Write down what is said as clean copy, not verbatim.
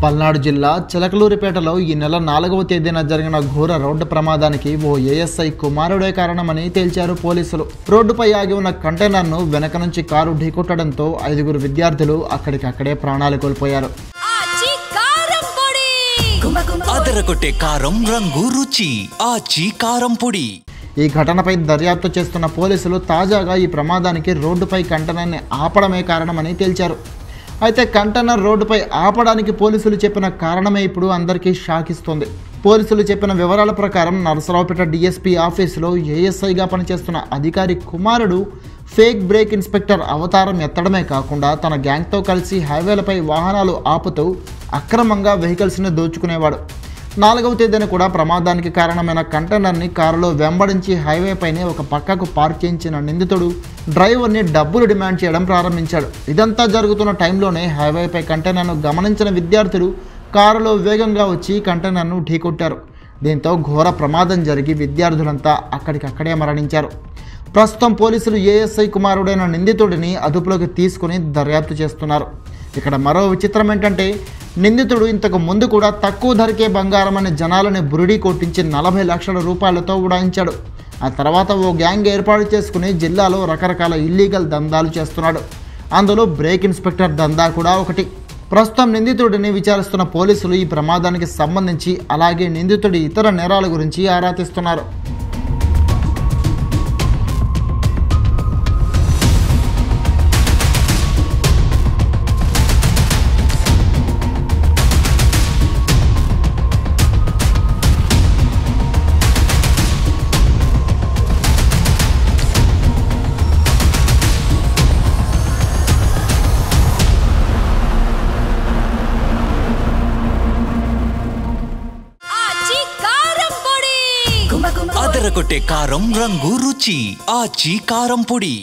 పల్నాడు జిల్లా చిలకలూరిపేటలో ఈ నెల 4వ తేదీన జరిగిన ఘోర రోడ్డు ప్రమాదానికి ఓ ఏఎస్ఐ కుమారుడే కారణమని తేల్చారు పోలీసులు. రోడ్డుపై ఆగి ఉన్న కంటైనర్ను వెనక నుంచి కారు ఢీకొట్టడంతో 5 విద్యార్థులు అక్కడికక్కడే ప్రాణాలు కోల్పోయారు. అదరగొట్టే కారం రంగు రుచి ఆచి కారం పొడి. ఈ ఘటనపై దర్యాప్తు చేస్తున్న పోలీసులు తాజాగా ఈ ప్రమాదానికి రోడ్డుపై కంటైనర్ని ఆపడమే కారణమని తేల్చారు. అయితే కంటైనర్ రోడ్డుపై ఆపడానికి పోలీసులు చెప్పిన కారణమే ఇప్పుడు అందరికీ షాక్ ఇస్తుంది. పోలీసులు చెప్పిన వివరాల ప్రకారం నరసరావుపేట డిఎస్పీ ఆఫీసులో ఏఎస్ఐగా పనిచేస్తున్న అధికారి కుమారుడు ఫేక్ బ్రేక్ ఇన్స్పెక్టర్ అవతారం ఎత్తడమే కాకుండా తన గ్యాంగ్తో కలిసి హైవేలపై వాహనాలు ఆపుతూ అక్రమంగా వెహికల్స్ని దోచుకునేవాడు. 4వ తేదీన కూడా ప్రమాదానికి కారణమైన కంటైనర్ని కారులో వెంబడించి హైవేపైనే ఒక పక్కకు పార్క్ చేయించిన నిందితుడు డ్రైవర్ని డబ్బులు డిమాండ్ చేయడం ప్రారంభించాడు. ఇదంతా జరుగుతున్న టైంలోనే హైవేపై కంటైనర్ను గమనించిన విద్యార్థులు కారులో వేగంగా వచ్చి కంటైనర్ను ఢీకొట్టారు. దీంతో ఘోర ప్రమాదం జరిగి విద్యార్థులంతా అక్కడికక్కడే మరణించారు. ప్రస్తుతం పోలీసులు ఏఎస్ఐ కుమారుడైన నిందితుడిని అదుపులోకి తీసుకుని దర్యాప్తు చేస్తున్నారు. ఇక్కడ మరో విచిత్రం ఏంటంటే నిందితుడు ఇంతకు ముందు కూడా తక్కువ ధరకే బంగారం అనే జనాలని బురిడీ కొట్టించి 40 లక్షల రూపాయలతో ఉడాయించాడు. ఆ తర్వాత ఓ గ్యాంగ్ ఏర్పాటు చేసుకుని జిల్లాలో రకరకాల ఇల్లీగల్ దందాలు చేస్తున్నాడు. అందులో బ్రేక్ ఇన్స్పెక్టర్ దందా కూడా ఒకటి. ప్రస్తుతం నిందితుడిని విచారిస్తున్న పోలీసులు ఈ ప్రమాదానికి సంబంధించి అలాగే నిందితుడి ఇతర నేరాల గురించి ఆరా తీస్తున్నారు. అదరగొట్టే కారం రంగు రుచి ఆచి కారం పొడి.